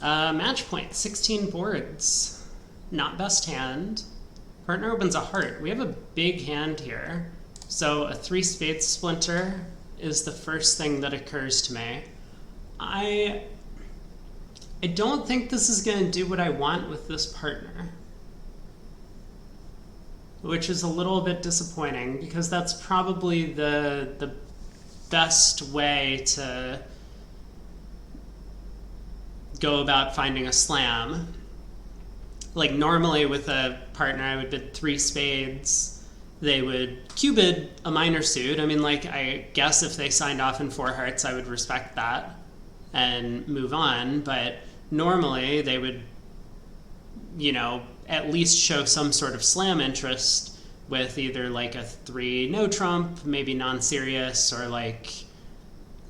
Match point, 16 boards. Not best hand. Partner opens a heart. We have a big hand here. So a 3 spades splinter is the first thing that occurs to me. I don't think this is going to do what I want with this partner, which is a little bit disappointing because that's probably the best way to go about finding a slam. Like normally with a partner, I would bid 3 spades. They would Q-bid a minor suit. I mean, like, I guess if they signed off in 4 hearts, I would respect that and move on. But normally they would, you know, at least show some sort of slam interest with either like a 3 no trump, maybe non-serious, or like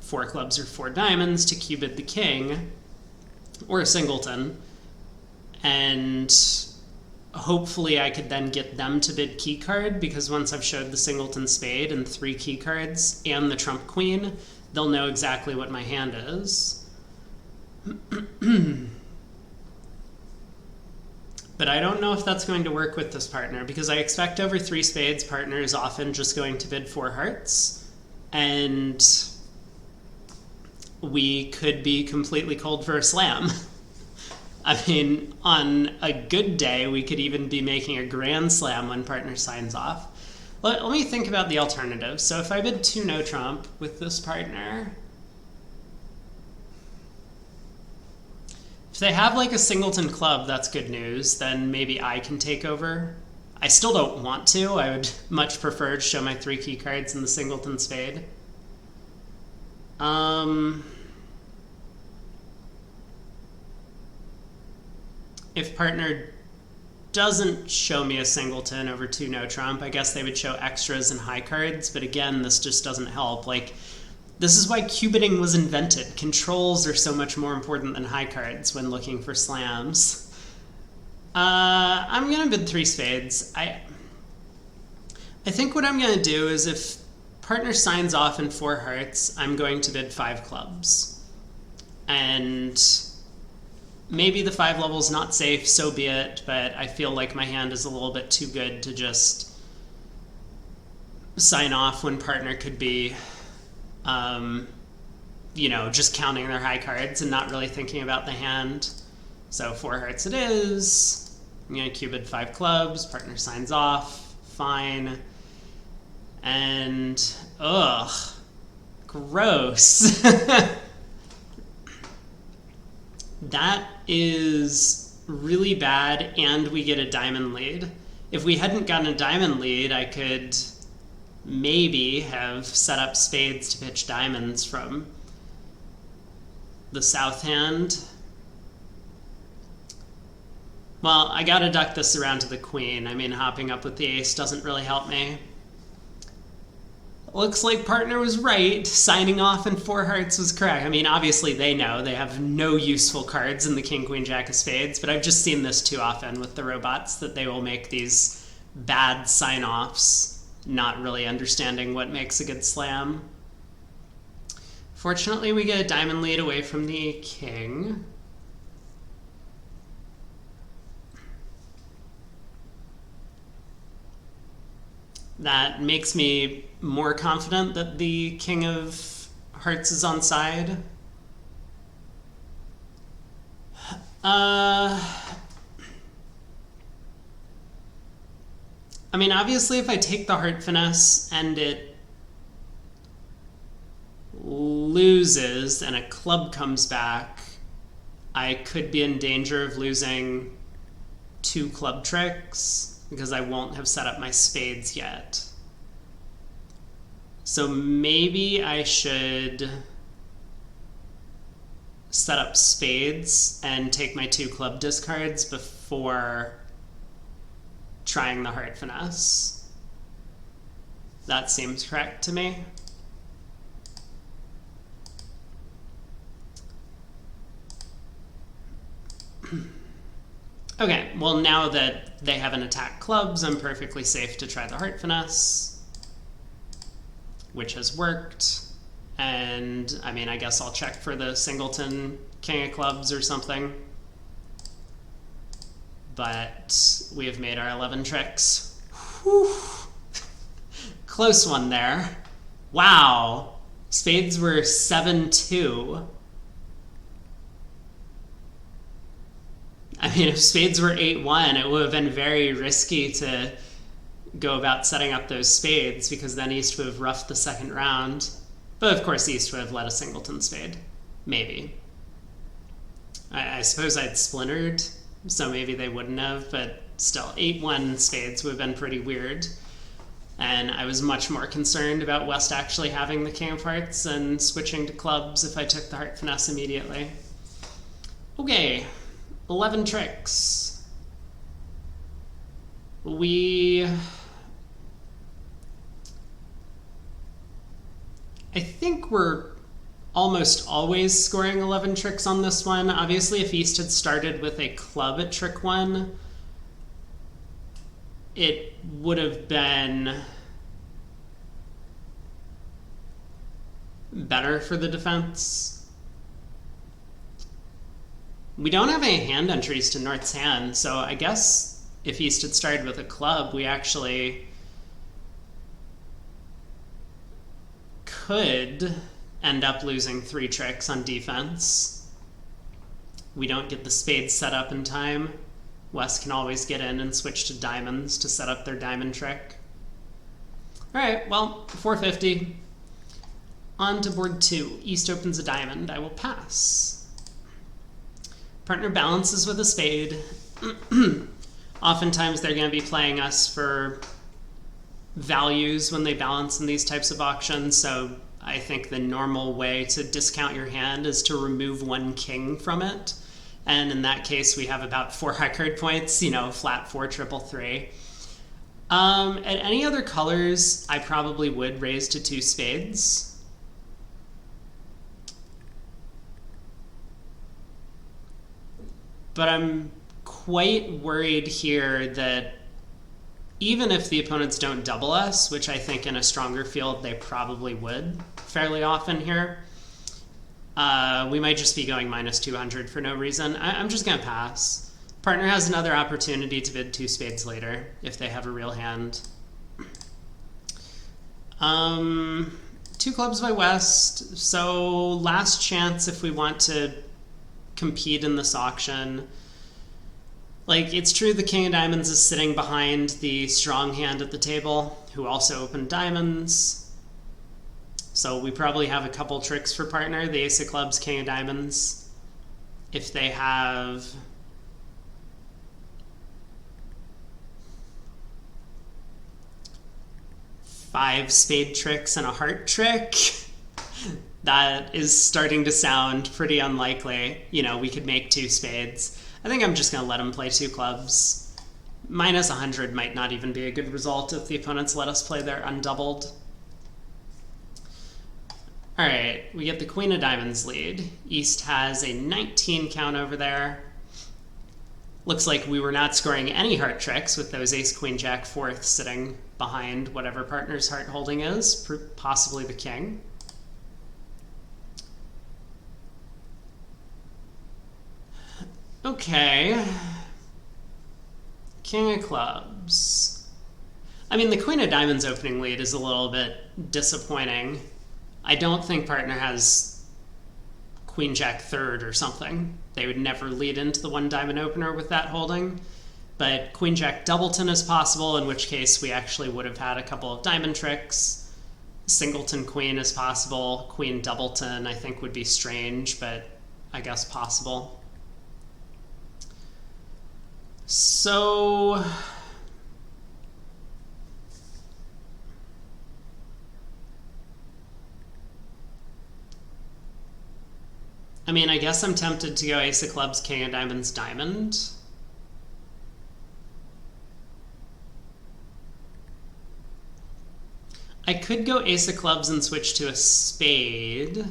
4 clubs or 4 diamonds to Q-bid the king, or a singleton. And hopefully I could then get them to bid key card, because once I've showed the singleton spade and 3 key cards and the trump queen, they'll know exactly what my hand is. But I don't know if that's going to work with this partner, because I expect over 3 spades partner is often just going to bid 4 hearts, and we could be completely cold for a slam. I mean, on a good day, we could even be making a grand slam when partner signs off. Let me think about the alternatives. So if I bid 2 no trump with this partner, if they have like a singleton club, that's good news. Then maybe I can take over. I still don't want to. I would much prefer to show my 3 key cards in the singleton spade. If partner doesn't show me a singleton over 2 no trump, I guess they would show extras and high cards, but again, this just doesn't help. Like, this is why Q-bidding was invented. Controls are so much more important than high cards when looking for slams. I'm gonna bid 3 spades. I think what I'm gonna do is if partner signs off in 4 hearts, I'm going to bid 5 clubs. And maybe the 5 level's not safe, so be it, but I feel like my hand is a little bit too good to just sign off when partner could be, you know, just counting their high cards and not really thinking about the hand. So 4 hearts it is. I'm going to Q-bid 5 clubs, partner signs off, fine. And, ugh, gross. That is really bad, and we get a diamond lead. If we hadn't gotten a diamond lead, I could maybe have set up spades to pitch diamonds from the south hand. Well, I gotta duck this around to the queen. I mean, hopping up with the ace doesn't really help me. Looks like partner was right. Signing off in 4 hearts was correct. I mean, obviously they know. They have no useful cards in the king, queen, jack of spades, but I've just seen this too often with the robots, that they will make these bad sign-offs, not really understanding what makes a good slam. Fortunately, we get a diamond lead away from the king. That makes me more confident that the king of hearts is on side. I mean, obviously, if I take the heart finesse and it loses and a club comes back, I could be in danger of losing 2 club tricks, because I won't have set up my spades yet. So maybe I should set up spades and take my 2 club discards before trying the heart finesse. That seems correct to me. Okay, well, now that they haven't attacked clubs, I'm perfectly safe to try the heart finesse, which has worked. And I mean, I guess I'll check for the singleton king of clubs or something. But we have made our 11 tricks. Whew. Close one there. Wow. Spades were 7-2. I mean, if spades were 8-1, it would have been very risky to go about setting up those spades, because then East would have roughed the second round. But of course, East would have led a singleton spade. Maybe. I suppose I'd splintered, so maybe they wouldn't have, but still, 8-1 spades would have been pretty weird. And I was much more concerned about West actually having the king of hearts and switching to clubs if I took the heart finesse immediately. Okay, 11 tricks. I think we're almost always scoring 11 tricks on this one. Obviously, if East had started with a club at trick 1, it would have been better for the defense. We don't have any hand entries to North's hand, so I guess if East had started with a club, we actually could end up losing 3 tricks on defense. We don't get the spades set up in time. West can always get in and switch to diamonds to set up their diamond trick. All right, well, 450. On to board 2. East opens a diamond. I will pass. Partner balances with a spade. Oftentimes they're going to be playing us for values when they balance in these types of auctions, so I think the normal way to discount your hand is to remove 1 king from it. And in that case, we have about 4 record points, flat 4, triple 3. At any other colors, I probably would raise to 2 spades. But I'm quite worried here that even if the opponents don't double us, which I think in a stronger field they probably would fairly often here, we might just be going minus 200 for no reason. I'm just going to pass. Partner has another opportunity to bid 2 spades later if they have a real hand. 2 clubs by West. So last chance if we want to compete in this auction. Like, it's true the king of diamonds is sitting behind the strong hand at the table, who also opened diamonds. So we probably have a couple tricks for partner. The ace of clubs, king of diamonds. If they have five spade tricks and a heart trick, that is starting to sound pretty unlikely. We could make 2 spades. I think I'm just going to let him play 2 clubs. Minus 100 might not even be a good result if the opponents let us play their undoubled. All right, we get the queen of diamonds lead. East has a 19 count over there. Looks like we were not scoring any heart tricks with those ace, queen, jack, fourth sitting behind whatever partner's heart holding is, possibly the king. Okay. King of clubs. I mean, the queen of diamonds opening lead is a little bit disappointing. I don't think partner has queen jack third or something. They would never lead into the 1 diamond opener with that holding. But queen jack doubleton is possible, in which case we actually would have had a couple of diamond tricks. Singleton queen is possible. Queen doubleton I think would be strange, but I guess possible. So I mean, I guess I'm tempted to go ace of clubs, king of diamonds, diamond. I could go ace of clubs and switch to a spade.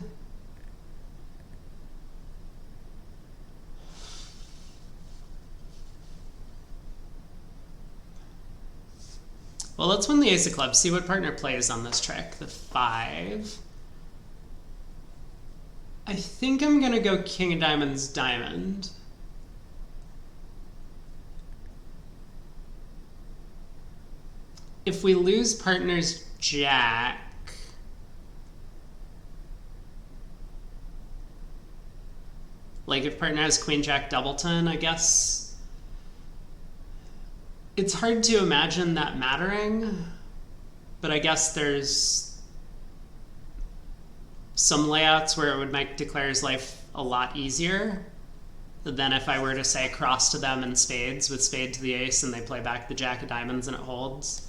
Well, let's win the ace of clubs, see what partner plays on this trick. The 5. I think I'm gonna go king of diamonds, diamond. If we lose partner's jack, like if partner has queen jack doubleton, I guess it's hard to imagine that mattering, but I guess there's some layouts where it would make Declare's life a lot easier than if I were to say cross to them in spades with spade to the ace and they play back the jack of diamonds and it holds.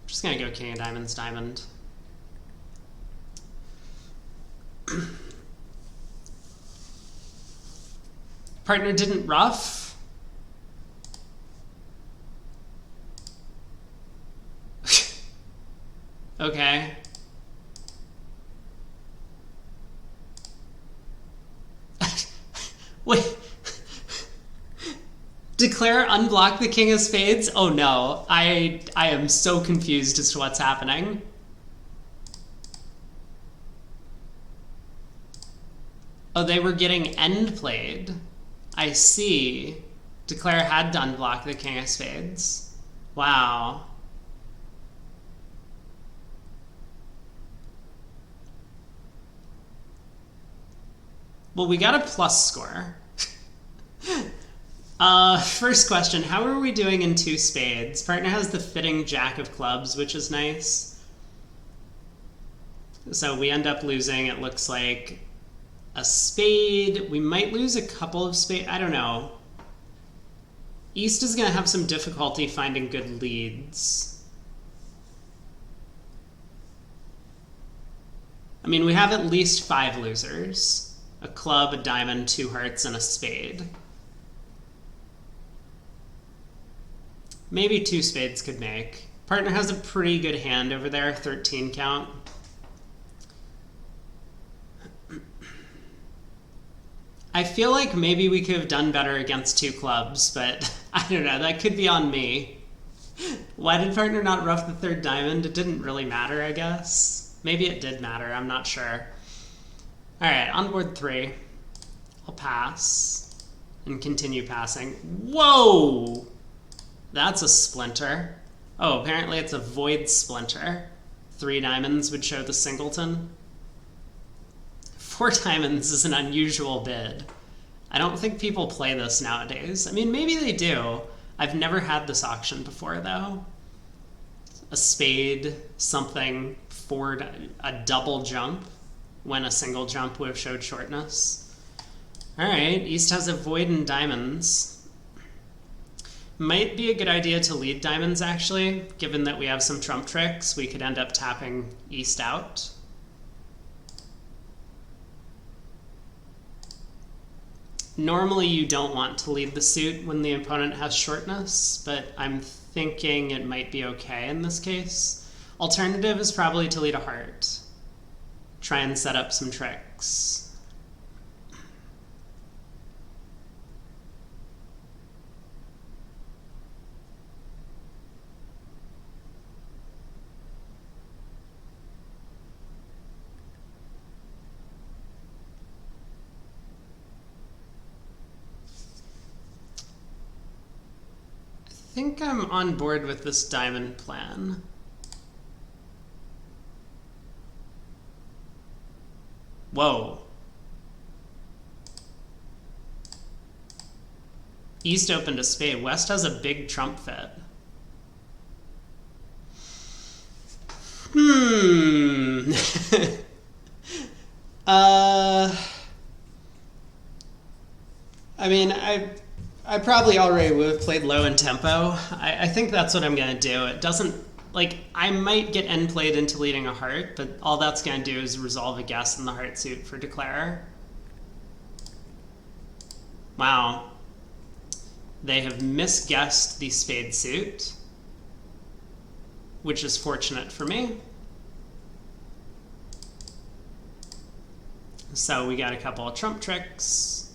I'm just gonna go king of diamonds, diamond. Partner didn't ruff. Okay. Wait. Declare unblock the king of spades? Oh no, I am so confused as to what's happening. Oh, they were getting end played. I see. Declare had to unblock the king of spades. Wow. Well, we got a plus score. First question, how are we doing in two spades? Partner has the fitting jack of clubs, which is nice. So we end up losing, it looks like, a spade. We might lose a couple of spades. I don't know. East is going to have some difficulty finding good leads. I mean, we have at least 5 losers. A club, a diamond, 2 hearts, and a spade. Maybe 2 spades could make. Partner has a pretty good hand over there, 13 count. I feel like maybe we could have done better against 2 clubs, but I don't know, that could be on me. Why did partner not ruff the 3rd diamond? It didn't really matter, I guess. Maybe it did matter, I'm not sure. All right, on board 3. I'll pass and continue passing. Whoa! That's a splinter. Oh, apparently it's a void splinter. 3 diamonds would show the singleton. 4 diamonds is an unusual bid. I don't think people play this nowadays. I mean, maybe they do. I've never had this auction before, though. A spade, something, a double jump, when a single jump would have showed shortness. All right, East has a void and diamonds. Might be a good idea to lead diamonds, actually. Given that we have some trump tricks, we could end up tapping East out. Normally, you don't want to lead the suit when the opponent has shortness, but I'm thinking it might be okay in this case. Alternative is probably to lead a heart. Try and set up some tricks. I think I'm on board with this diamond plan. Whoa. East opened a spade. West has a big trump fit. I mean, I probably already would have played low in tempo. I think that's what I'm going to do. It doesn't, like, I might get end played into leading a heart, but all that's going to do is resolve a guess in the heart suit for Declare. Wow. They have misguessed the spade suit, which is fortunate for me. So we got a couple of trump tricks.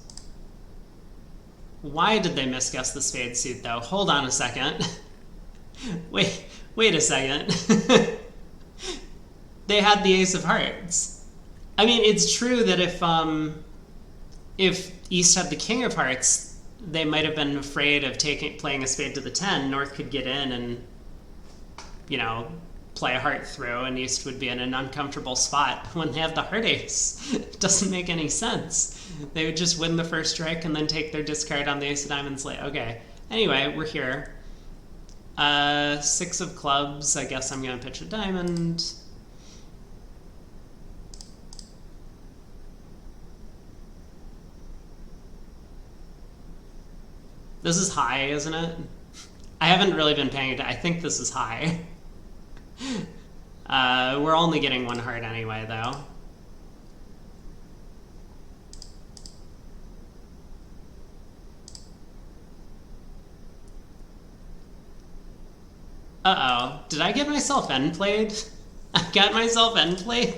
Why did they misguess the spade suit, though? Hold on a second. Wait a second. They had the ace of hearts. I mean, it's true that if if East had the king of hearts, they might have been afraid of playing a spade to the 10. North could get in and, you know, play a heart through, and East would be in an uncomfortable spot when they have the heart ace. It doesn't make any sense. They would just win the first strike and then take their discard on the ace of diamonds late. Okay. Anyway, we're here. 6 of clubs. I guess I'm going to pitch a diamond. This is high, isn't it? I haven't really been paying attention. I think this is high. We're only getting 1 heart anyway, though. Uh-oh. Did I get myself end played? I got myself end played?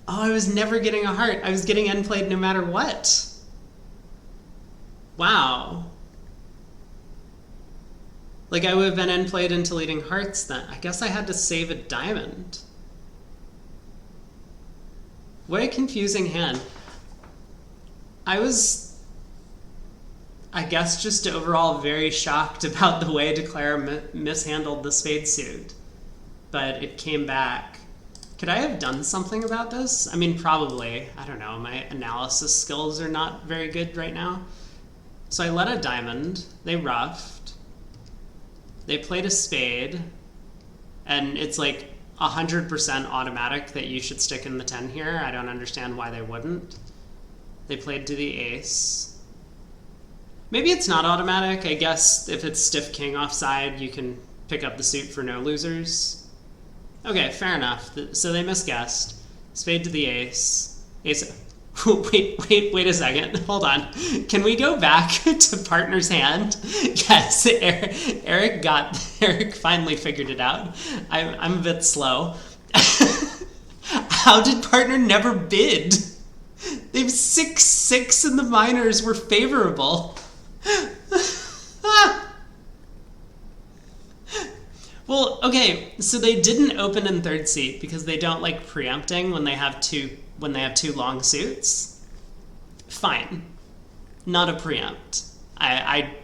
Oh, I was never getting a heart. I was getting end played no matter what. Wow. Like, I would have been end played into leading hearts then. I guess I had to save a diamond. What a confusing hand. I was, I guess, just overall very shocked about the way Declare mishandled the spade suit. But it came back. Could I have done something about this? I mean, probably. I don't know. My analysis skills are not very good right now. So I led a diamond. They ruffed. They played a spade. And it's like 100% automatic that you should stick in the 10 here. I don't understand why they wouldn't. They played to the ace. Maybe it's not automatic. I guess if it's stiff king offside, you can pick up the suit for no losers. Okay, fair enough. So they misguessed. Spade to the ace. Ace. Wait a second. Hold on. Can we go back to partner's hand? Yes, Eric finally figured it out. I'm a bit slow. How did partner never bid? They've 6-6 and the minors were favorable. Well, okay, so they didn't open in third seat because they don't like preempting when they have two long suits. Fine. Not a preempt. I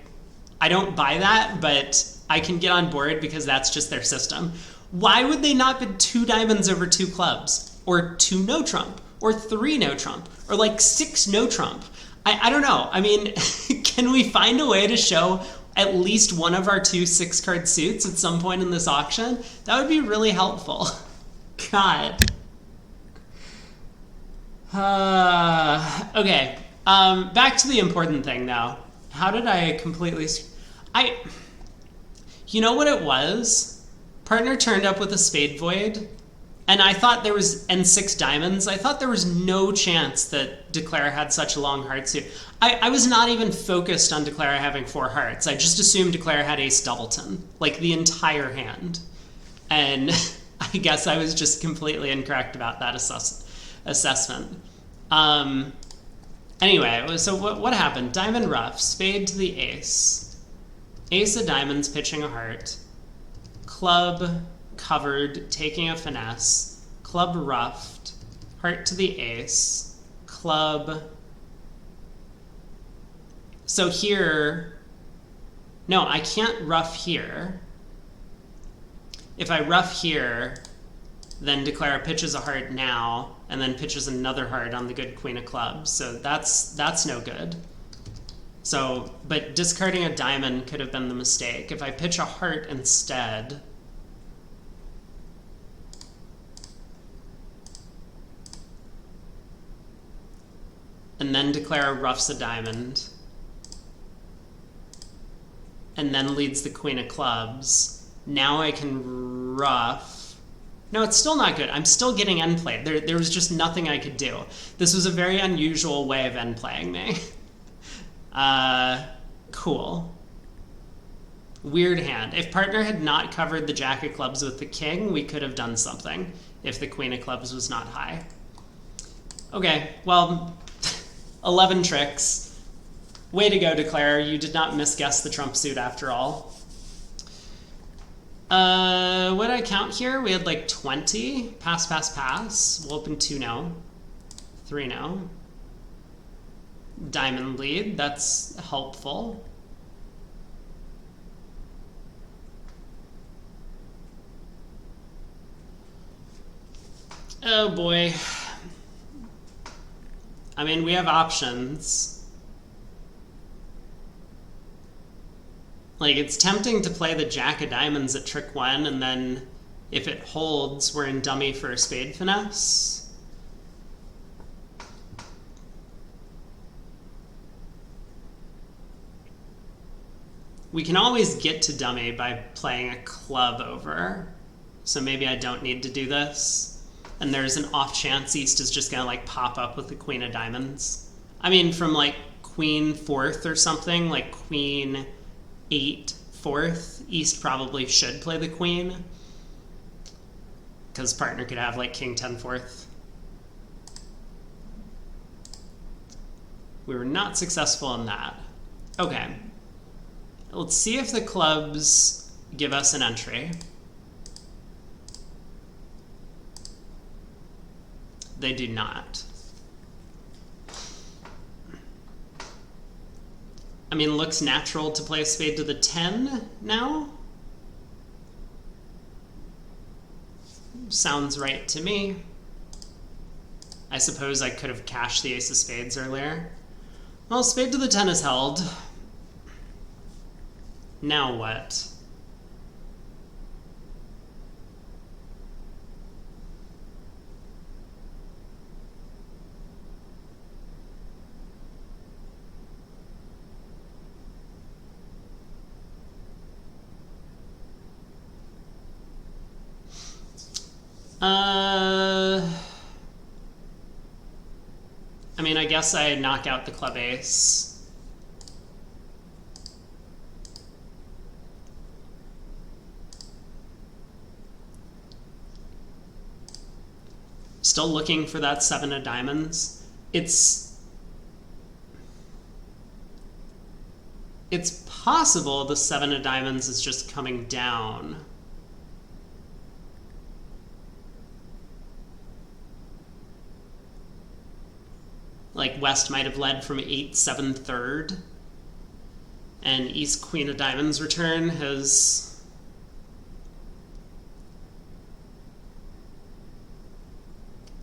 don't buy that, but I can get on board because that's just their system. Why would they not bid 2 diamonds over 2 clubs? Or 2 no trump? Or 3 no trump? Or like 6 no trump? I don't know. I mean, can we find a way to show at least one of our 2 6-card suits at some point in this auction? That would be really helpful. God. Okay. Back to the important thing now. How did I completely... You know what it was? Partner turned up with a spade void, and I thought there was... and 6 diamonds. I thought there was no chance that Declare had such a long heart suit. I was not even focused on Declare having 4 hearts. I just assumed Declare had ace doubleton, like the entire hand. And I guess I was just completely incorrect about that assessment. Anyway, so what happened? Diamond ruff, spade to the ace. Ace of diamonds pitching a heart. Club covered, taking a finesse. Club ruffed, heart to the ace. Club... So here, no, I can't ruff here. If I ruff here, then Declare pitches a heart now, and then pitches another heart on the good queen of clubs. So that's no good. So, but discarding a diamond could have been the mistake. If I pitch a heart instead, and then Declare ruffs a diamond, and then leads the queen of clubs. Now I can ruff. No, it's still not good. I'm still getting end played. There was just nothing I could do. This was a very unusual way of end playing me. Cool. Weird hand. If partner had not covered the jack of clubs with the king, we could have done something if the queen of clubs was not high. Okay, well, 11 tricks. Way to go, Declare. You did not misguess the trump suit after all. What did I count here? We had like 20. Pass, pass, pass. We'll open 2 now. 3 now. Diamond lead, that's helpful. Oh boy. I mean, we have options. Like, it's tempting to play the jack of diamonds at trick 1, and then if it holds, we're in dummy for a spade finesse. We can always get to dummy by playing a club over, so maybe I don't need to do this. And there's an off chance East is just gonna like pop up with the queen of diamonds. I mean, from like queen 4th or something, like queen 8 4th, East probably should play the queen, because partner could have like king 10 4th. We were not successful in that. Okay. Let's see if the clubs give us an entry. They do not. I mean, looks natural to play a spade to the 10 now. Sounds right to me. I suppose I could have cashed the ace of spades earlier. Well, spade to the 10 is held. Now what? I mean, I guess I knock out the club ace. Still looking for that 7 of diamonds. It's possible the 7 of diamonds is just coming down. Like West might have led from 8 7 3rd, and East queen of diamonds return has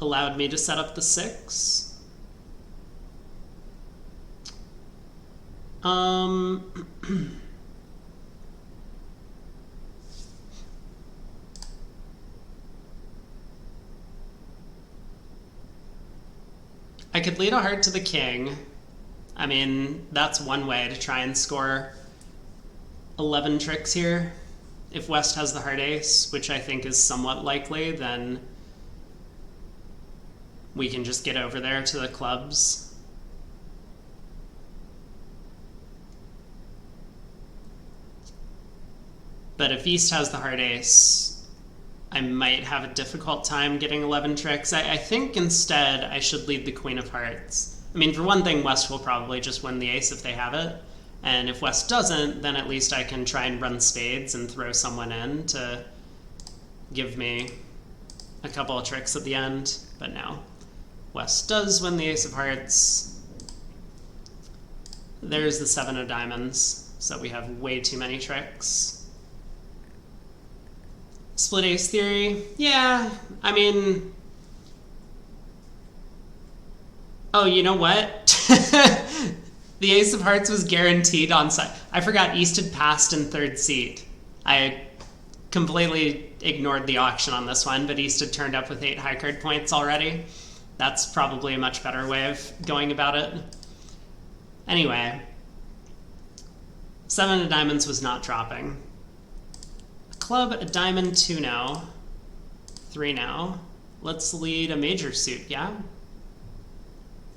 allowed me to set up the 6. I could lead a heart to the king. I mean, that's one way to try and score 11 tricks here. If West has the heart ace, which I think is somewhat likely, then we can just get over there to the clubs. But if East has the heart ace, I might have a difficult time getting 11 tricks. I think instead I should lead the queen of hearts. I mean, for one thing, West will probably just win the ace if they have it. And if West doesn't, then at least I can try and run spades and throw someone in to give me a couple of tricks at the end. But no. West does win the ace of hearts. There's the 7 of diamonds, so we have way too many tricks. Split ace theory, yeah, I mean... Oh, you know what? The ace of hearts was guaranteed on side. I forgot East had passed in 3rd seat. I completely ignored the auction on this one, but East had turned up with 8 high card points already. That's probably a much better way of going about it. Anyway, 7 of diamonds was not dropping. Club, a diamond, 2 now. 3 now. Let's lead a major suit, yeah?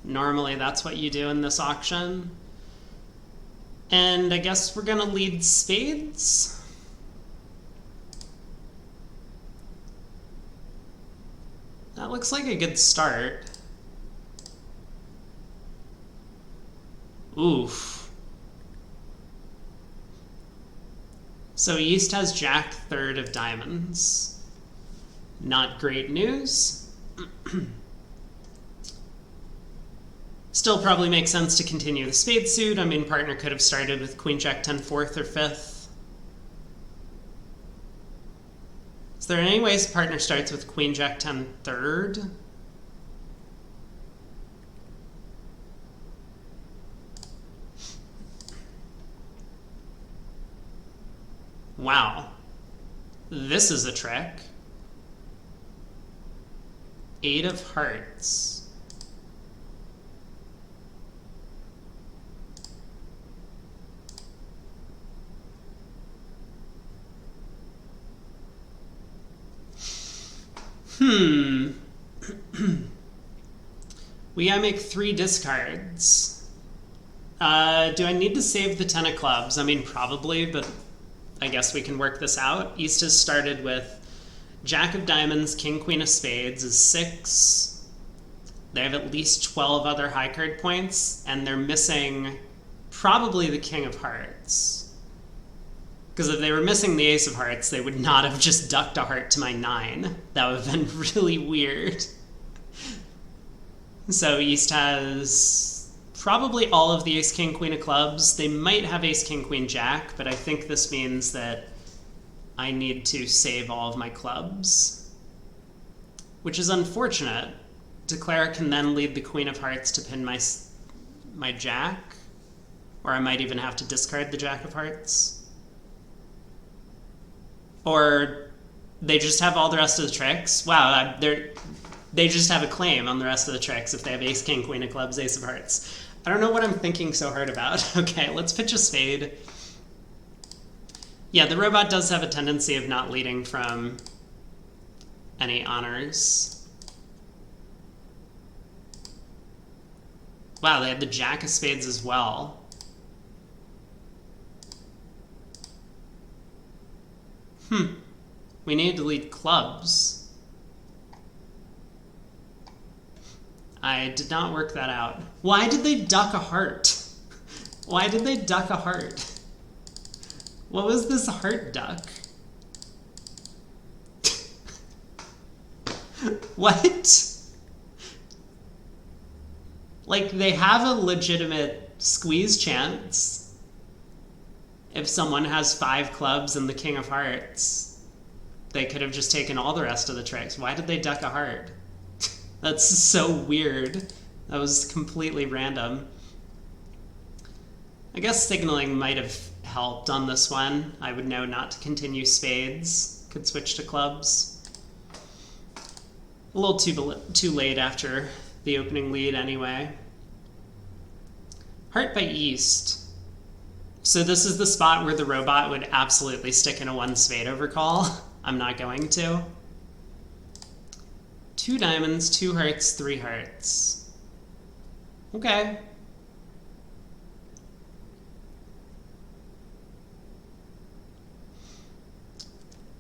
Normally that's what you do in this auction. And I guess we're gonna lead spades. That looks like a good start. Oof. So East has jack 3rd of diamonds. Not great news. Still probably makes sense to continue the spade suit. I mean, partner could have started with queen jack 10 fourth or fifth. Is there any ways partner starts with queen jack 10 third? Wow. This is a trick. 8 of hearts. We gotta make 3 discards. Do I need to save the 10 of clubs? I mean, probably, but I guess we can work this out. East has started with jack of diamonds, king, queen of spades is 6. They have at least 12 other high card points, and they're missing probably the king of hearts. Because if they were missing the ace of hearts, they would not have just ducked a heart to my 9. That would have been really weird. So East has probably all of the ace, king, queen of clubs. They might have ace, king, queen, jack, but I think this means that I need to save all of my clubs, which is unfortunate. Declare can then lead the queen of hearts to pin my jack, or I might even have to discard the jack of hearts. Or they just have all the rest of the tricks. Wow, they just have a claim on the rest of the tricks if they have ace, king, queen of clubs, ace of hearts. I don't know what I'm thinking so hard about. Okay, let's pitch a spade. Yeah, the robot does have a tendency of not leading from any honors. Wow, they had the jack of spades as well. We need to lead clubs. I did not work that out. Why did they duck a heart? Why did they duck a heart? What was this heart duck? What? Like, they have a legitimate squeeze chance. If someone has 5 clubs and the king of hearts, they could have just taken all the rest of the tricks. Why did they duck a heart? That's so weird. That was completely random. I guess signaling might have helped on this one. I would know not to continue spades. Could switch to clubs. A little too late after the opening lead anyway. Heart by East. So this is the spot where the robot would absolutely stick in a 1 spade overcall. I'm not going to. 2 diamonds, 2 hearts, 3 hearts. Okay.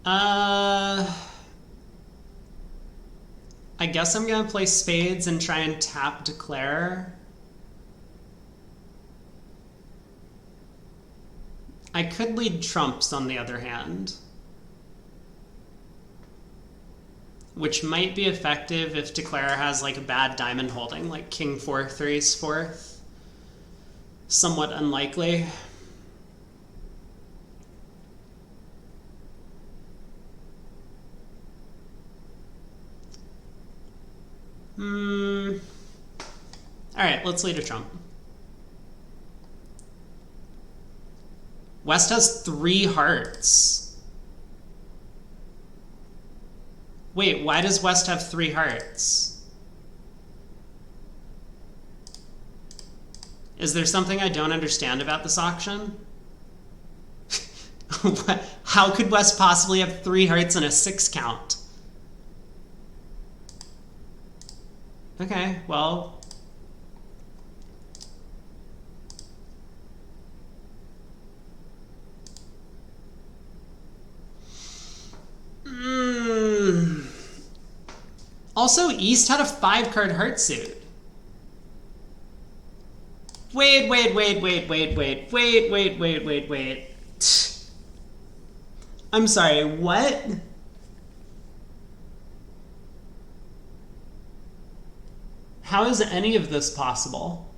I guess I'm gonna play spades and try and tap declare. I could lead trumps on the other hand, which might be effective if declare has like a bad diamond holding, like king 4th or ace 4th. Somewhat unlikely. Alright, let's lead a trump. West has 3 hearts. Wait, why does West have 3 hearts? Is there something I don't understand about this auction? How could West possibly have 3 hearts and a 6 count? Okay, well... Also, East had a 5-card heart suit. Wait. I'm sorry, what? How is any of this possible?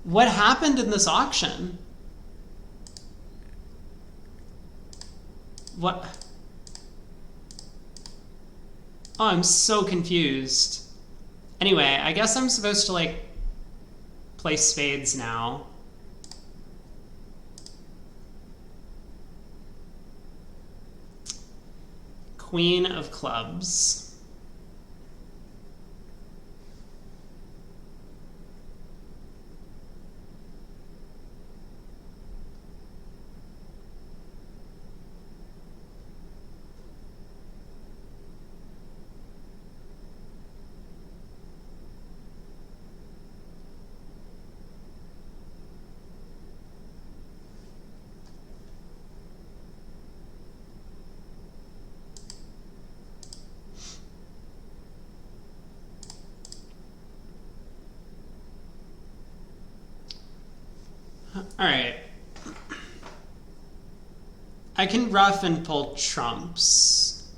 What happened in this auction? What? Oh, I'm so confused. Anyway, I guess I'm supposed to, like, play spades now. Queen of clubs. All right. I can ruff and pull trumps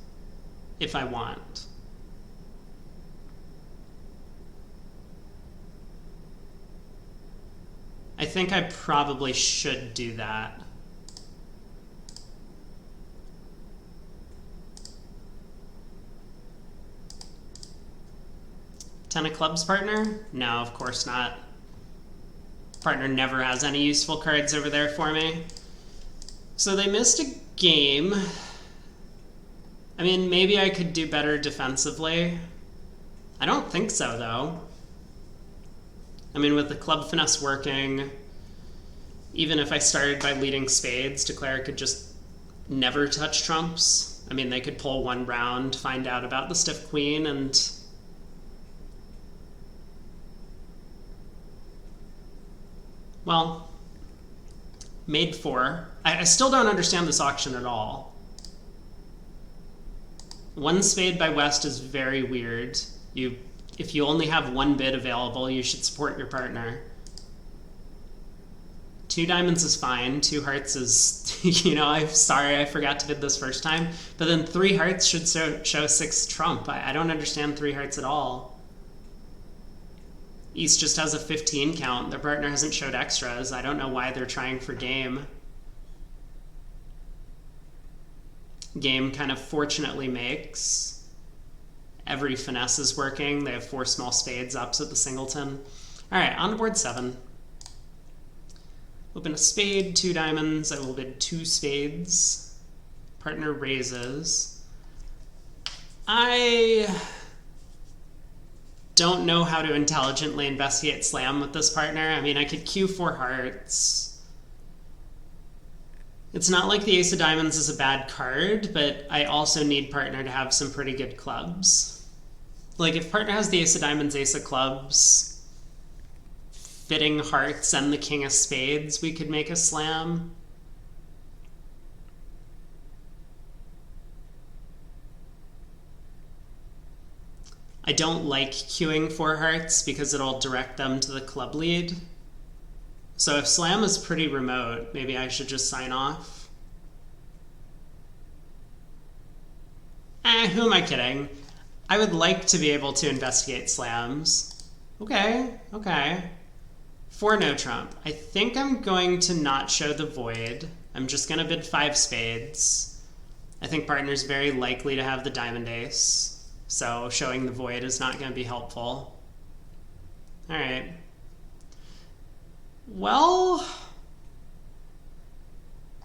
if I want. I think I probably should do that. Ten of clubs, partner? No, of course not. Partner never has any useful cards over there for me. So they missed a game. I mean, maybe I could do better defensively. I don't think so, though. I mean, with the club finesse working, even if I started by leading spades, declare could just never touch trumps. I mean, they could pull one round, find out about the stiff queen, and... well, made four. I still don't understand this auction at all. One spade by West is very weird. If you only have one bid available, you should support your partner. Two diamonds is fine. Two hearts is, you know, I'm sorry I forgot to bid this first time. But then three hearts should show six trump. I don't understand three hearts at all. East just has a 15 count. Their partner hasn't showed extras. I don't know why they're trying for game. Game kind of fortunately makes. Every finesse is working. They have four small spades opposite the singleton. All right, on to board 7. Open a spade, two diamonds. I will bid two spades. Partner raises. I don't know how to intelligently investigate slam with this partner. I mean, I could queue 4 hearts. It's not like the ace of diamonds is a bad card, but I also need partner to have some pretty good clubs. Like, if partner has the ace of diamonds, ace of clubs, fitting hearts, and the king of spades, we could make a slam. I don't like queuing 4 hearts because it'll direct them to the club lead. So if slam is pretty remote, maybe I should just sign off. Who am I kidding? I would like to be able to investigate slams. Okay. 4 no trump. I think I'm going to not show the void. I'm just going to bid 5 spades. I think partner's very likely to have the diamond ace. So showing the void is not going to be helpful. All right. Well,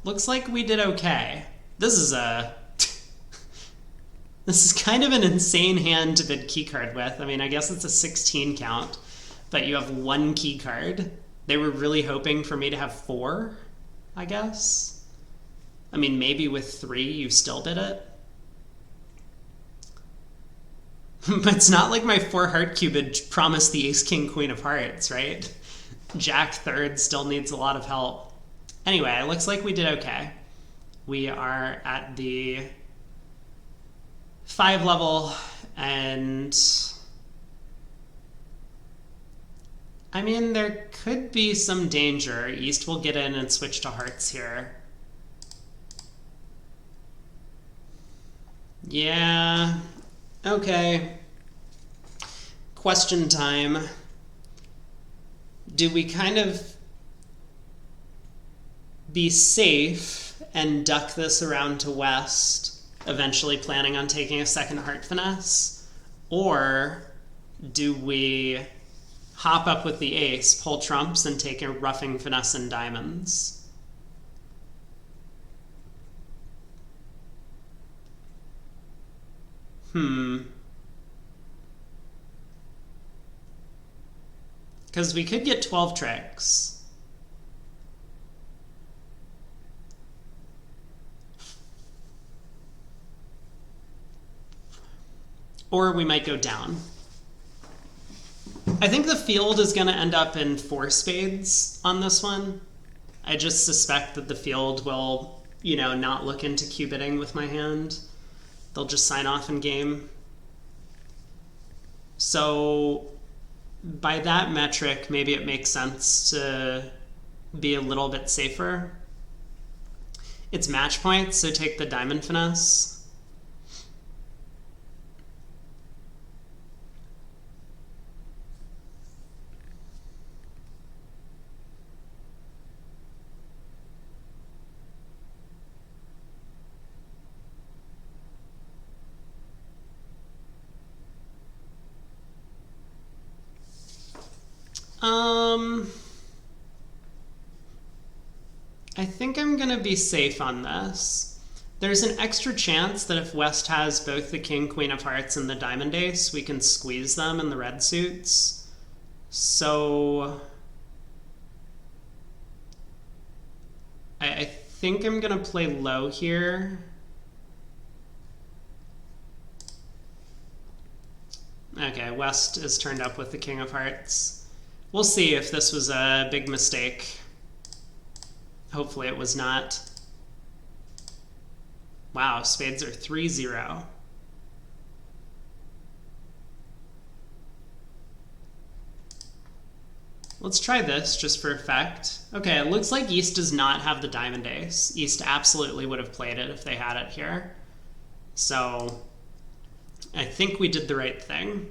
looks like we did okay. This is this is kind of an insane hand to bid keycard with. I mean, I guess it's a 16 count, but you have 1 keycard. They were really hoping for me to have 4, I guess. I mean, maybe with 3 you still bid it. But it's not like my 4 heart cupid promised the ace king queen of hearts, right? Jack third still needs a lot of help. Anyway, it looks like we did okay. We are at the 5 level, and I mean, there could be some danger. East will get in and switch to hearts here. Yeah. Okay. Question time. Do we kind of be safe and duck this around to West, eventually planning on taking a second heart finesse? Or do we hop up with the ace, pull trumps, and take a roughing finesse and diamonds? Because we could get 12 tricks. Or we might go down. I think the field is going to end up in 4 spades on this one. I just suspect that the field will, you know, not look into cubiting with my hand. They'll just sign off in game. So by that metric, maybe it makes sense to be a little bit safer. It's match points, so take the diamond finesse. I think I'm gonna be safe on this. There's an extra chance that if West has both the king, queen of hearts, and the diamond ace, we can squeeze them in the red suits. So I think I'm gonna play low here. Okay, West is turned up with the king of hearts. We'll see if this was a big mistake. Hopefully it was not. Wow, spades are 3-0. Let's try this just for effect. Okay, it looks like East does not have the diamond ace. East absolutely would have played it if they had it here. So I think we did the right thing.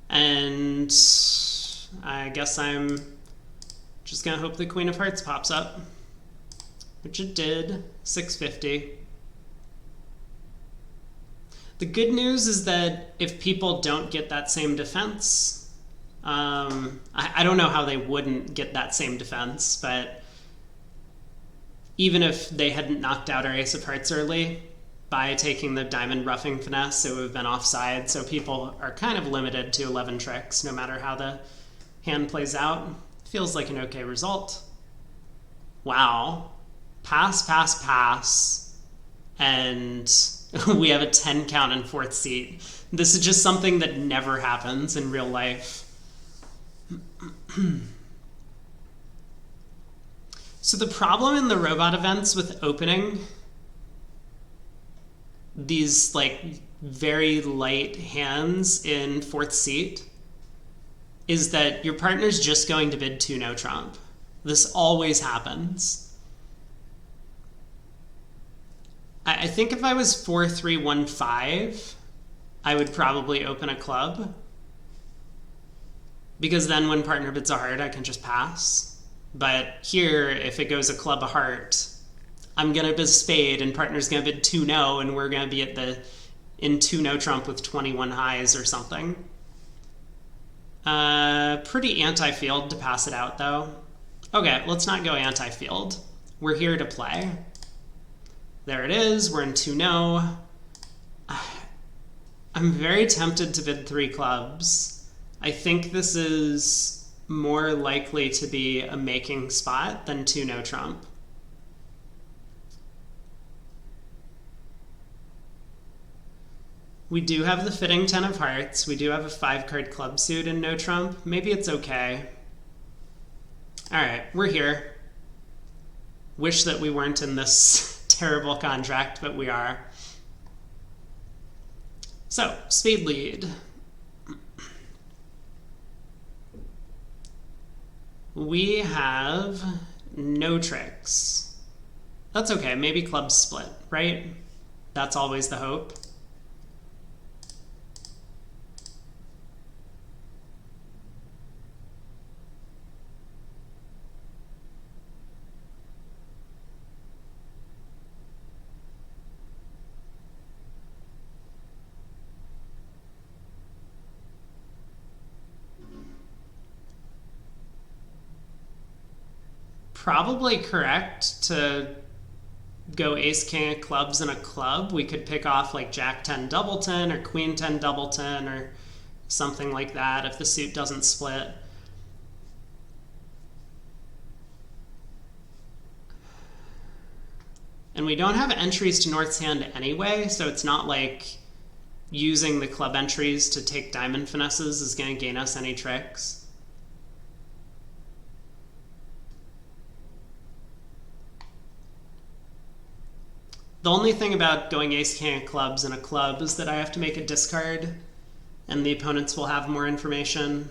And I guess I'm just gonna hope the queen of hearts pops up, which it did. 650. The good news is that if people don't get that same defense, I don't know how they wouldn't get that same defense, but even if they hadn't knocked out our ace of hearts early, by taking the diamond roughing finesse, it would have been offside, so people are kind of limited to 11 tricks no matter how the hand plays out. Feels like an okay result. Wow. Pass, pass, pass, and we have a 10 count in 4th seat. This is just something that never happens in real life. So the problem in the robot events with opening these like very light hands in 4th seat is that your partner's just going to bid 2 no trump. This always happens. I think if I was 4-3-1-5, I would probably open a club, because then when partner bids a heart, I can just pass. But here, if it goes a club, a heart, I'm gonna bid spade and partner's gonna bid 2 no, and we're gonna be in 2 no trump with 21 highs or something. Pretty anti-field to pass it out though. Okay, let's not go anti-field. We're here to play. There it is, we're in 2 no. I'm very tempted to bid 3 clubs. I think this is more likely to be a making spot than 2 no trump. We do have the fitting 10 of hearts. We do have a 5-card club suit in no trump. Maybe it's okay. All right, we're here. Wish that we weren't in this terrible contract, but we are. So, spade lead. We have no tricks. That's okay. Maybe clubs split, right? That's always the hope. Probably correct to go ace king of clubs in a club. We could pick off like jack 10 doubleton or queen 10 doubleton or something like that if the suit doesn't split. And we don't have entries to North's hand anyway, so it's not like using the club entries to take diamond finesses is going to gain us any tricks. The only thing about going ace king of clubs in a club is that I have to make a discard and the opponents will have more information.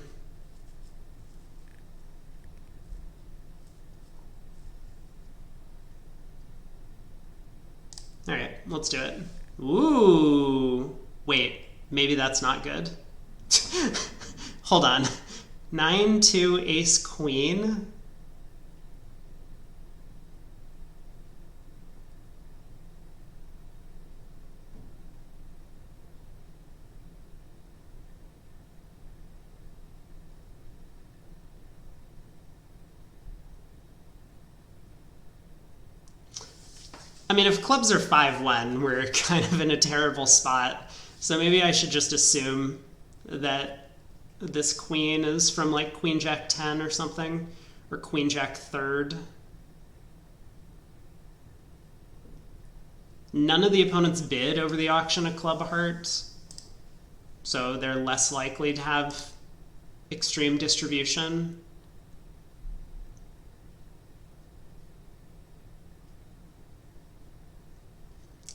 All right, let's do it. Ooh, wait, maybe that's not good. Hold on. 9-2 ace queen. I mean, if clubs are 5-1, we're kind of in a terrible spot. So maybe I should just assume that this queen is from like queen jack 10 or something, or queen jack third. None of the opponents bid over the auction a club heart, so they're less likely to have extreme distribution.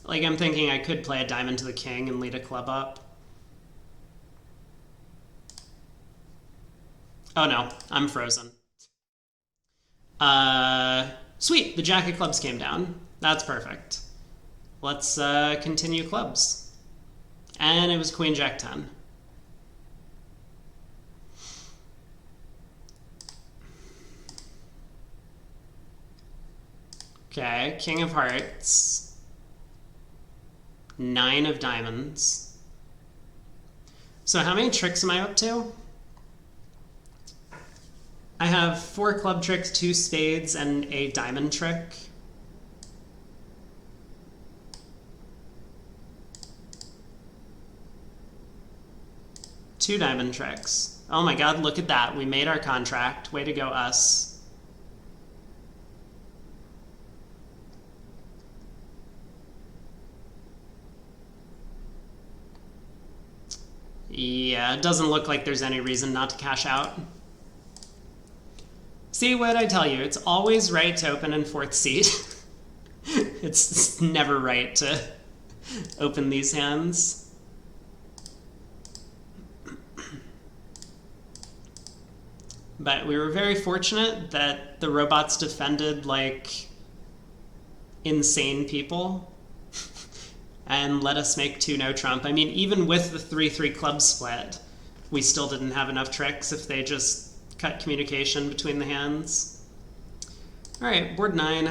Like, I'm thinking I could play a diamond to the king and lead a club up. Oh no, I'm frozen. Sweet, the jack of clubs came down. That's perfect. Let's continue clubs. And it was queen jack 10. Okay, king of hearts. 9 of diamonds. So how many tricks am I up to? I have 4 club tricks, 2 spades, and a diamond trick. Two diamond tricks. Oh my god, look at that. We made our contract. Way to go, us. Yeah, it doesn't look like there's any reason not to cash out. See, what I tell you, it's always right to open in 4th seat. It's never right to open these hands. But we were very fortunate that the robots defended like insane people and let us make 2 no trump. I mean, even with the 3-3 club split, we still didn't have enough tricks if they just cut communication between the hands. All right, board 9.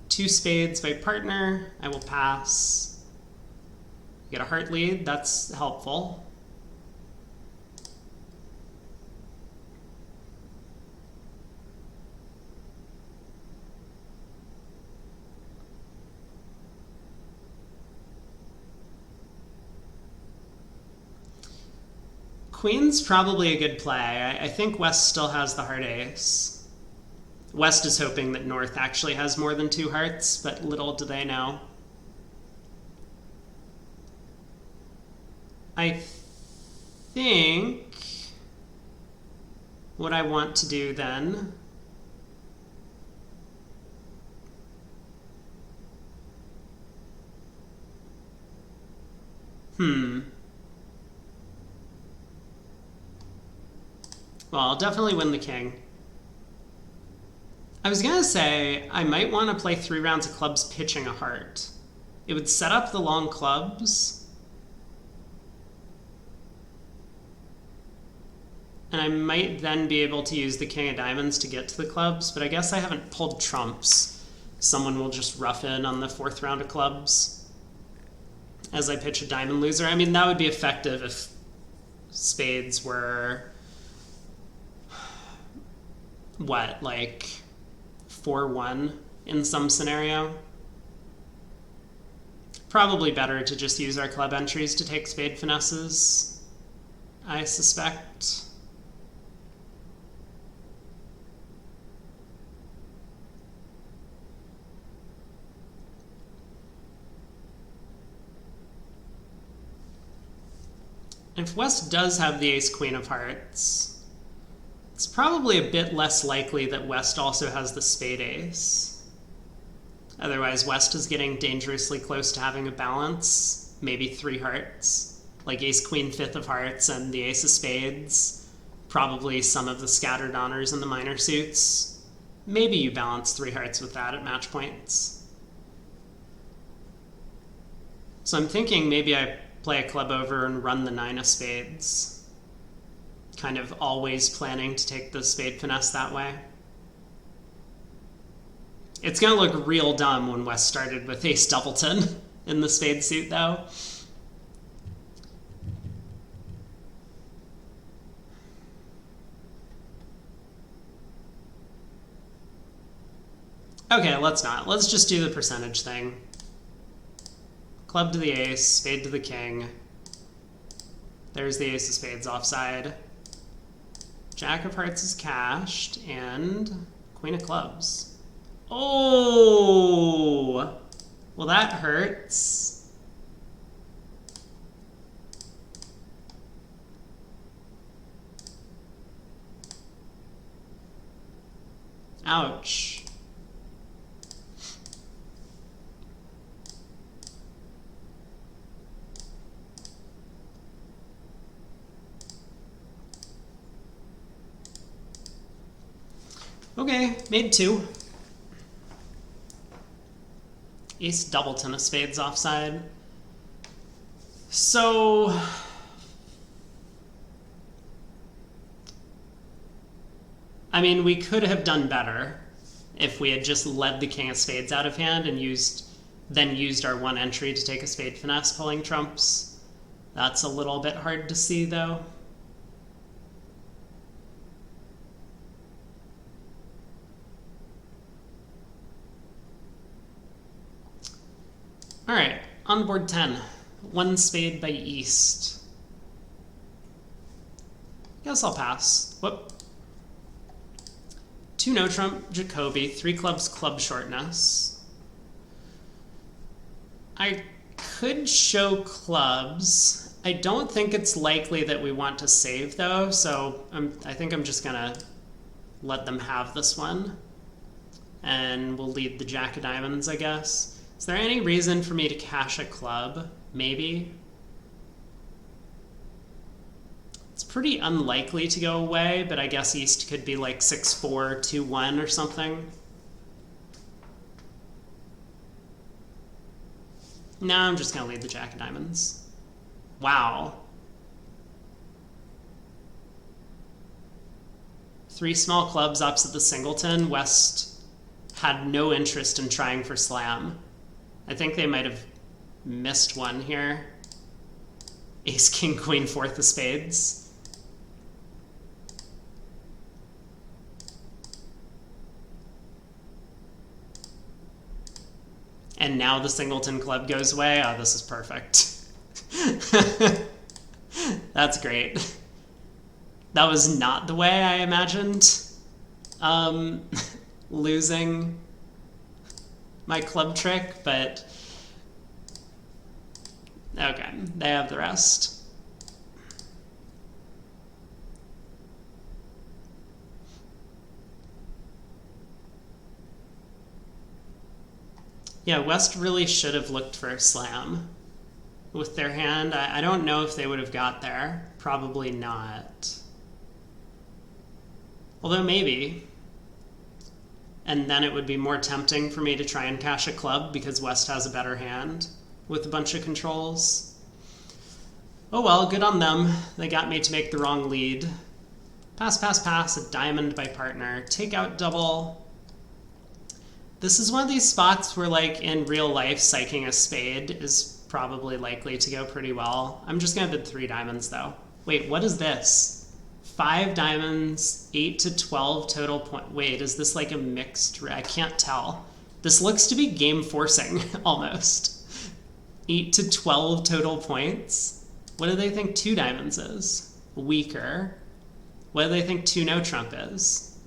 2 spades by partner. I will pass. Get a heart lead. That's helpful. Queen's probably a good play. I think West still has the heart ace. West is hoping that North actually has more than 2 hearts, but little do they know. I think what I want to do then well, I'll definitely win the king. I was gonna say, I might want to play 3 rounds of clubs pitching a heart. It would set up the long clubs, and I might then be able to use the king of diamonds to get to the clubs, but I guess I haven't pulled trumps. Someone will just rough in on the 4th round of clubs as I pitch a diamond loser. I mean, that would be effective if spades were, what, like 4-1 in some scenario? Probably better to just use our club entries to take spade finesses, I suspect. If West does have the ace-queen of hearts, it's probably a bit less likely that West also has the spade ace. Otherwise, West is getting dangerously close to having a balance, maybe 3 hearts, like ace-queen 5th of hearts and the ace of spades, probably some of the scattered honors and the minor suits. Maybe you balance 3 hearts with that at match points. So I'm thinking maybe I play a club over and run the 9 of spades. Kind of always planning to take the spade finesse that way. It's going to look real dumb when West started with ace doubleton in the spade suit, though. Okay, let's not. Let's just do the percentage thing. Club to the ace, spade to the king. There's the ace of spades offside. Jack of hearts is cashed, and queen of clubs. Oh! Well, that hurts. Ouch. Okay, made 2. Ace doubleton of spades offside. So I mean, we could have done better if we had just led the king of spades out of hand and then used our 1 entry to take a spade finesse, pulling trumps. That's a little bit hard to see, though. All right, on board 10, 1 spade by East. Guess I'll pass. Whoop. 2 no trump, Jacoby, 3 clubs, club shortness. I could show clubs. I don't think it's likely that we want to save, though, so I think I'm just gonna let them have this one. And we'll lead the jack of diamonds, I guess. Is there any reason for me to cash a club? Maybe. It's pretty unlikely to go away, but I guess East could be like 6-4, 2-1 or something. No, I'm just going to lead the jack of diamonds. Wow. 3 small clubs opposite the singleton. West had no interest in trying for slam. I think they might have missed one here. Ace, king, queen, 4th of spades. And now the singleton club goes away. Oh, this is perfect. That's great. That was not the way I imagined losing my club trick, but okay, they have the rest. Yeah, West really should have looked for a slam with their hand. I don't know if they would have got there. Probably not. Although maybe. and then it would be more tempting for me to try and cash a club because West has a better hand with a bunch of controls. Oh well, good on them. They got me to make the wrong lead. Pass, pass, pass, a diamond by partner. Take out double. This is one of these spots where, like, in real life, psyching a spade is probably likely to go pretty well. I'm just gonna bid 3 diamonds, though. Wait, what is this? 5 diamonds, 8 to 12 total point. Wait, is this like a mixed? I can't tell. This looks to be game forcing, almost. 8 to 12 total points. What do they think 2 diamonds is? Weaker. What do they think 2 no trump is?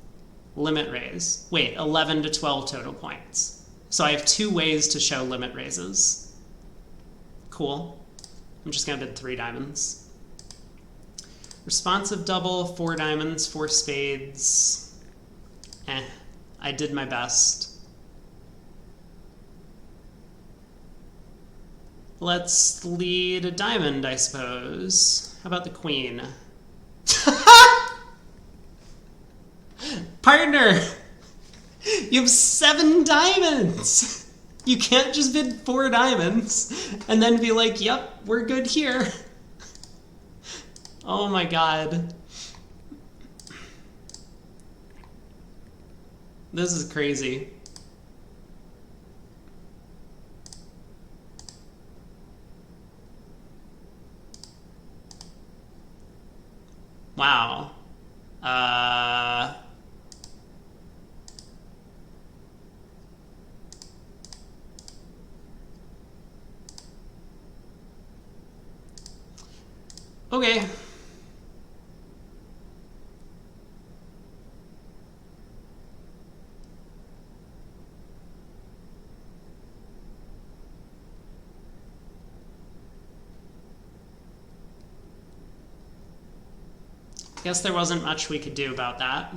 Limit raise. Wait, 11 to 12 total points. So I have 2 ways to show limit raises. Cool. I'm just gonna bid 3 diamonds. Responsive double, 4 diamonds, 4 spades. I did my best. Let's lead a diamond, I suppose. How about the queen? Partner! You have 7 diamonds! You can't just bid 4 diamonds and then be like, yep, we're good here. Oh my god. This is crazy. Wow. Okay. Guess there wasn't much we could do about that.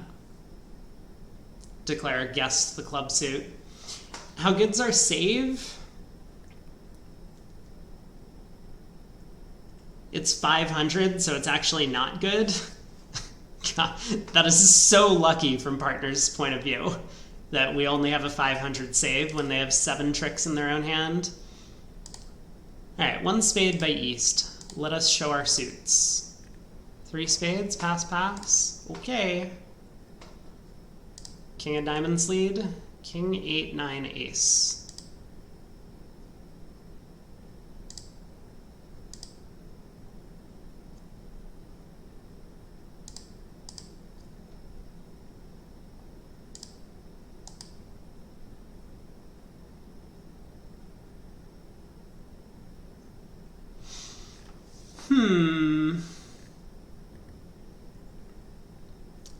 Declare against the club suit. How good's our save? It's 500, so it's actually not good. God, that is so lucky from partner's point of view that we only have a 500 save when they have 7 tricks in their own hand. All right, 1 spade by East. Let us show our suits. 3 spades, pass, pass. Okay. King of diamonds lead. King, 8, 9, ace.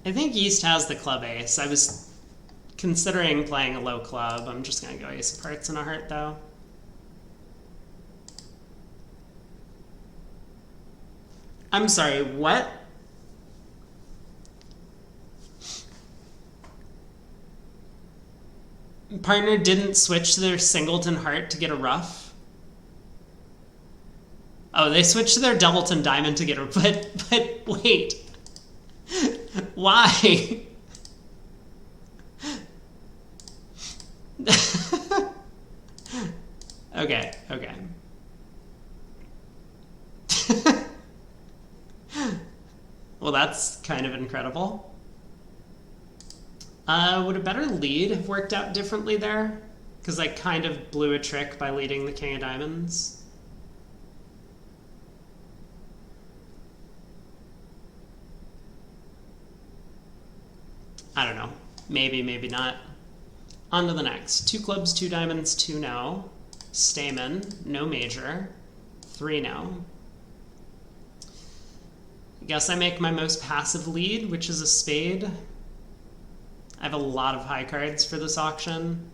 I think East has the club ace. I was considering playing a low club. I'm just going to go ace of hearts and a heart, though. I'm sorry, what? Partner didn't switch to their singleton heart to get a ruff? Oh, they switched to their doubleton diamond to get a... But wait. Why? Okay. Well, that's kind of incredible. Would a better lead have worked out differently there? Because I kind of blew a trick by leading the king of diamonds. I don't know. Maybe, maybe not. On to the next. 2 clubs, 2 diamonds, 2 no. Stamen, no major. 3 no. I guess I make my most passive lead, which is a spade. I have a lot of high cards for this auction.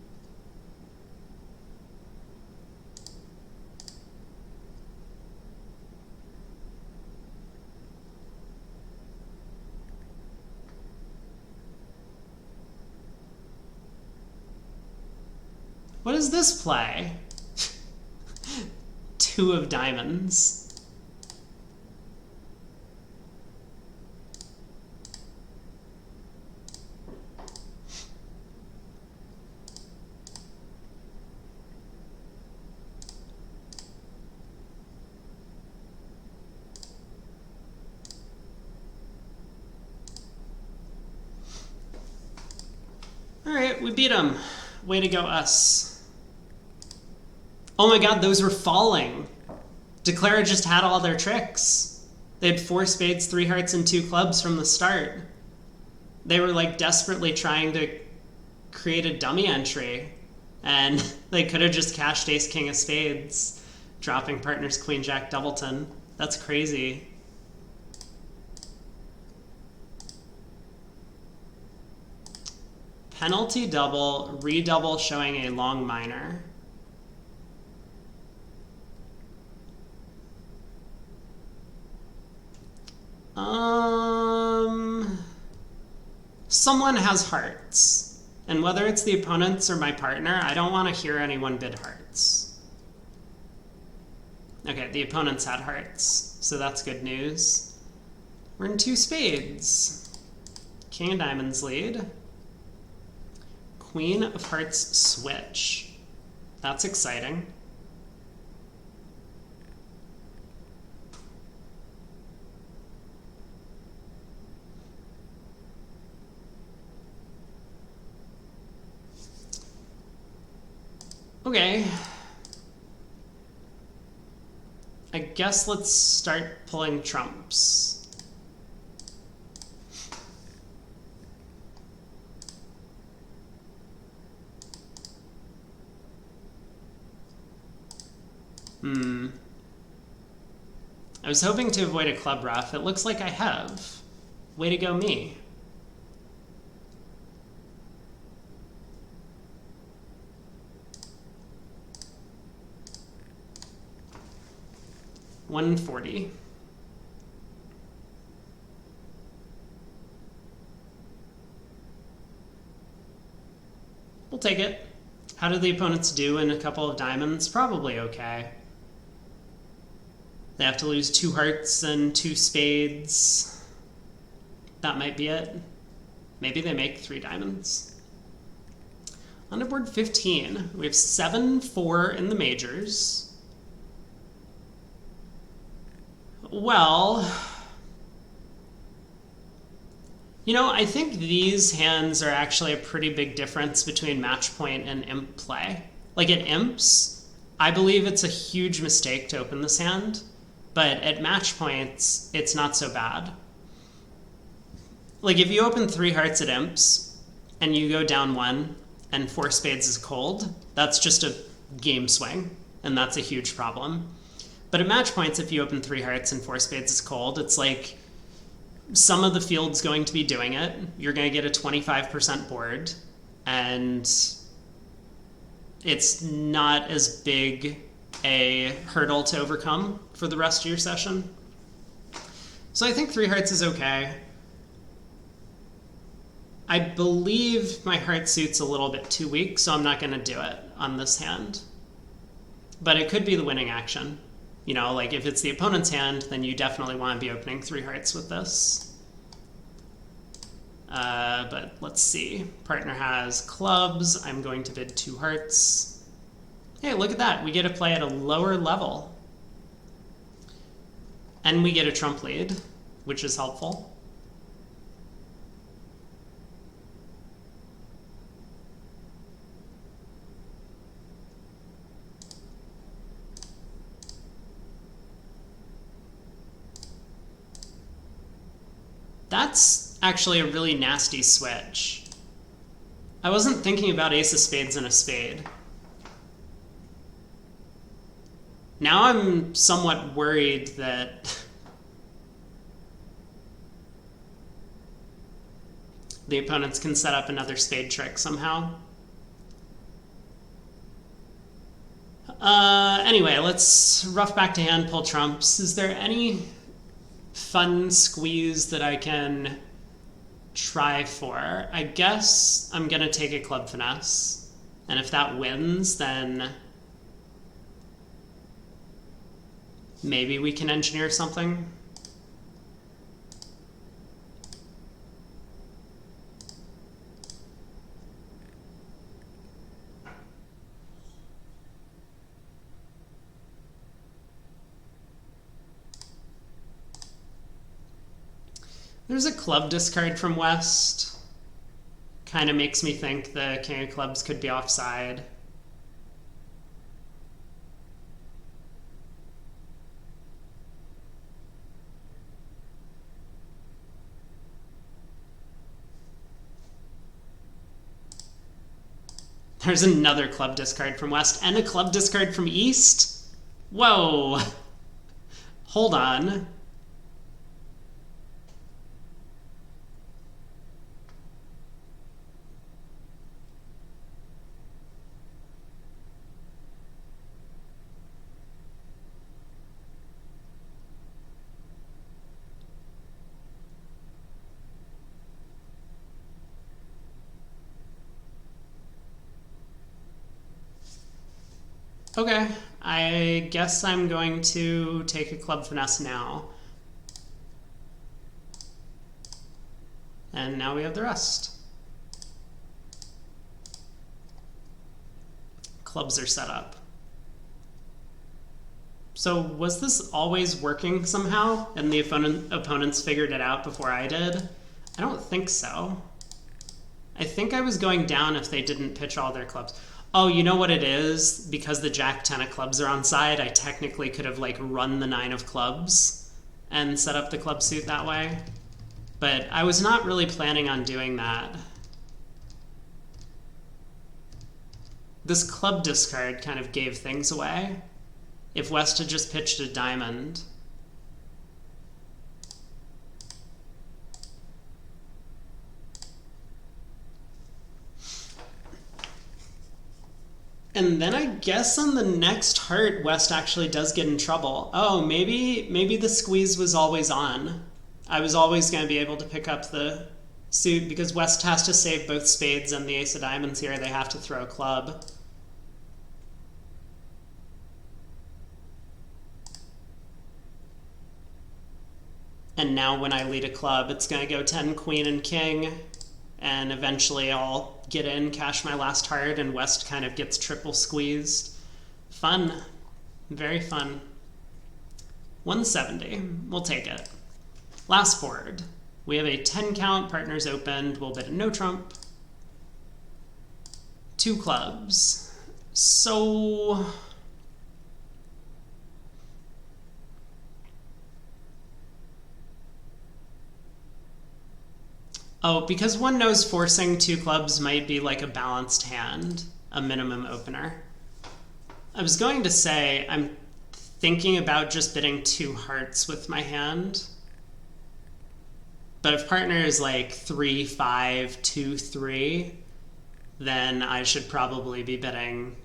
What is this play? 2 of diamonds. Alright, we beat him. Way to go, us. Oh my god, those were falling. Declara just had all their tricks. They had 4 spades, 3 hearts, and 2 clubs from the start. They were like desperately trying to create a dummy entry, and they could have just cashed ace king of spades, dropping partner's queen jack doubleton. That's crazy. Penalty double, redouble showing a long minor. Someone has hearts. And whether it's the opponent's or my partner, I don't want to hear anyone bid hearts. Okay, the opponent's had hearts, so that's good news. We're in 2 spades. King of diamonds lead. Queen of hearts switch. That's exciting. Okay. I guess let's start pulling trumps. I was hoping to avoid a club ruff. It looks like I have. Way to go, me. $140. We'll take it. How do the opponents do in a couple of diamonds? Probably okay. They have to lose 2 hearts and 2 spades. That might be it. Maybe they make 3 diamonds. On to board 15, we have 7-4 in the majors. Well, you know, I think these hands are actually a pretty big difference between match point and imp play. Like at imps, I believe it's a huge mistake to open this hand, but at match points, it's not so bad. Like if you open 3 hearts at imps and you go down 1 and 4 spades is cold, that's just a game swing, and that's a huge problem. But at match points, if you open 3 hearts and 4 spades is cold, it's like some of the field's going to be doing it. You're going to get a 25% board, and it's not as big a hurdle to overcome for the rest of your session. So I think 3 hearts is okay. I believe my heart suit's a little bit too weak, so I'm not going to do it on this hand. But it could be the winning action. You know, like if it's the opponent's hand, then you definitely want to be opening 3 hearts with this. But let's see. Partner has clubs. I'm going to bid 2 hearts. Hey, look at that. We get to play at a lower level. And we get a trump lead, which is helpful. That's actually a really nasty switch. I wasn't thinking about ace of spades and a spade. Now I'm somewhat worried that the opponents can set up another spade trick somehow. Anyway, let's rough back to hand, pull trumps. Is there any fun squeeze that I can try for? I guess I'm gonna take a club finesse, and if that wins, then maybe we can engineer something. There's a club discard from West. kind of makes me think the king of clubs could be offside. There's another club discard from West and a club discard from East. Whoa. Hold on. Okay, I guess I'm going to take a club finesse now. And now we have the rest. Clubs are set up. So was this always working somehow and the opponents figured it out before I did? I don't think so. I think I was going down if they didn't pitch all their clubs. Oh, you know what it is? Because the jack 10 of clubs are on side, I technically could have like run the 9 of clubs and set up the club suit that way. But I was not really planning on doing that. This club discard kind of gave things away. If West had just pitched a diamond. And then I guess on the next heart, West actually does get in trouble. Oh, maybe the squeeze was always on. I was always going to be able to pick up the suit because West has to save both spades and the ace of diamonds here. They have to throw a club. And now when I lead a club, it's going to go 10, queen, and king. And eventually I'll get in, cash my last heart, and West kind of gets triple squeezed. Fun. Very fun. 170. We'll take it. Last board. We have a 10 count, partners opened, we'll bid a no trump. 2 clubs. So... Oh, because one knows forcing 2 clubs might be like a balanced hand, a minimum opener. I was going to say I'm thinking about just bidding 2 hearts with my hand. But if partner is like 3, 5, 2, 3, then I should probably be bidding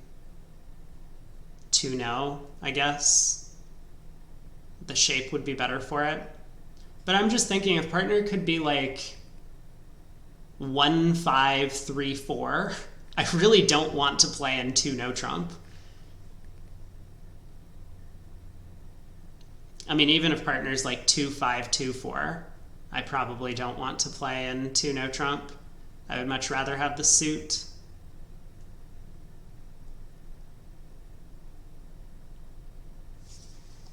2 no, I guess. The shape would be better for it. But I'm just thinking if partner could be like 1, 5, 3, 4. I really don't want to play in 2 no trump. I mean, even if partner's like 2, 5, 2, 4, I probably don't want to play in 2 no trump. I would much rather have the suit.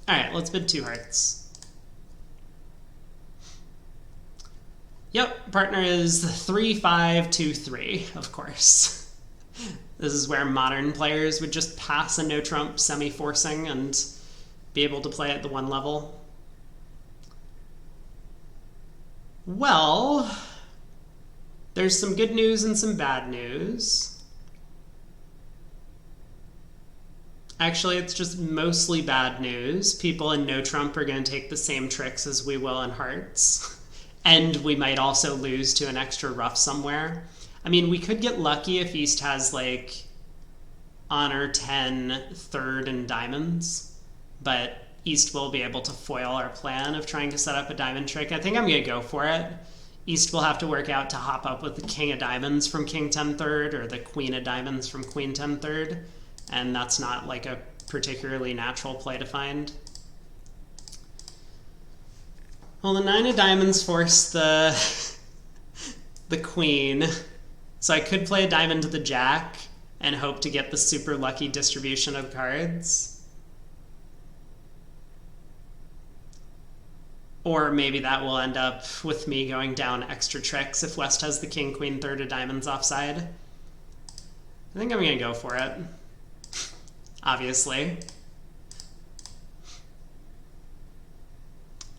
All right, let's bid 2 hearts. Yep, partner is 3, 5, 2, 3, of course. This is where modern players would just pass a no-trump semi-forcing and be able to play at the 1 level. Well, there's some good news and some bad news. Actually, it's just mostly bad news. People in no-trump are going to take the same tricks as we will in hearts. And we might also lose to an extra rough somewhere. I mean, we could get lucky if East has, like, honor 10, third, and diamonds. But East will be able to foil our plan of trying to set up a diamond trick. I think I'm going to go for it. East will have to work out to hop up with the king of diamonds from king 10 third or the queen of diamonds from queen 10 third. And that's not, like, a particularly natural play to find. Well, the 9 of diamonds forced the queen, so I could play a diamond to the jack and hope to get the super lucky distribution of cards. Or maybe that will end up with me going down extra tricks if West has the king, queen, third of diamonds offside. I think I'm going to go for it. Obviously.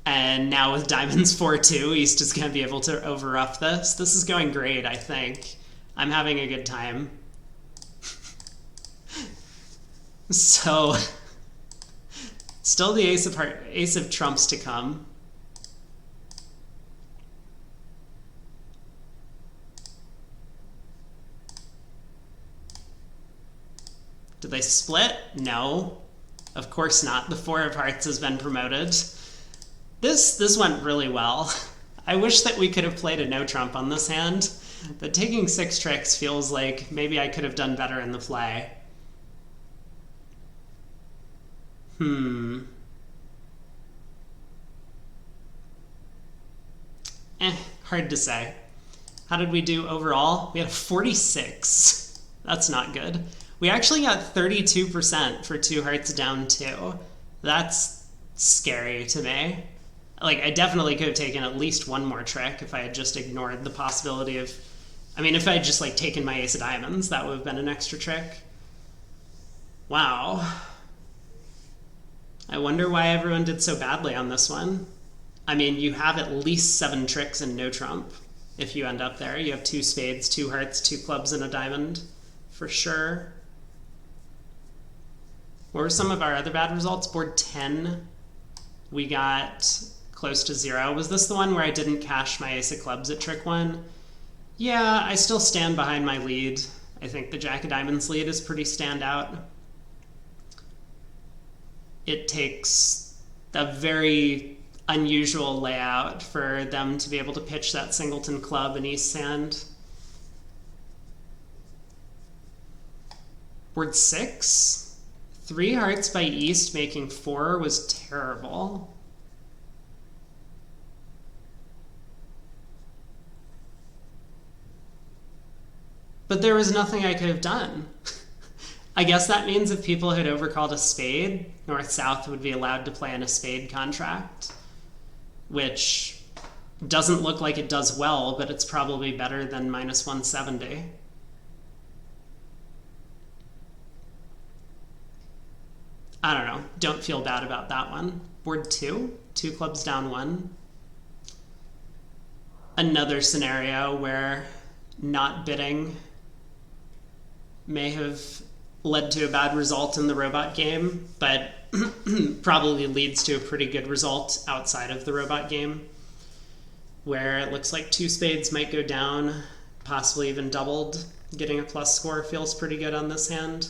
And now with diamonds 4-2, East is going to be able to overruff this. This is going great, I think. I'm having a good time. So, still the ace of trumps to come. Did they split? No. Of course not. The four of hearts has been promoted. This went really well. I wish that we could have played a no trump on this hand, but taking 6 tricks feels like maybe I could have done better in the play. Hard to say. How did we do overall? We had a 46. That's not good. We actually got 32% for 2 hearts down 2. That's scary to me. Like, I definitely could have taken at least one more trick if I had just ignored the possibility of... I mean, if I had just, like, taken my ace of diamonds, that would have been an extra trick. Wow. I wonder why everyone did so badly on this one. I mean, you have at least 7 tricks and no trump if you end up there. You have 2 spades, 2 hearts, 2 clubs, and a diamond, for sure. What were some of our other bad results? Board 10, we got close to 0. Was this the one where I didn't cash my ace of clubs at trick 1? Yeah, I still stand behind my lead. I think the jack of diamonds lead is pretty standout. It takes a very unusual layout for them to be able to pitch that singleton club in East Sand. Board 6? 3 hearts by East making 4 was terrible. But there was nothing I could have done. I guess that means if people had overcalled a spade, North-South would be allowed to play in a spade contract, which doesn't look like it does well, but it's probably better than minus 170. I don't know. Don't feel bad about that one. Board 2, 2 clubs down 1. Another scenario where not bidding may have led to a bad result in the robot game, but probably leads to a pretty good result outside of the robot game, where it looks like 2 spades might go down, possibly even doubled. Getting a plus score feels pretty good on this hand.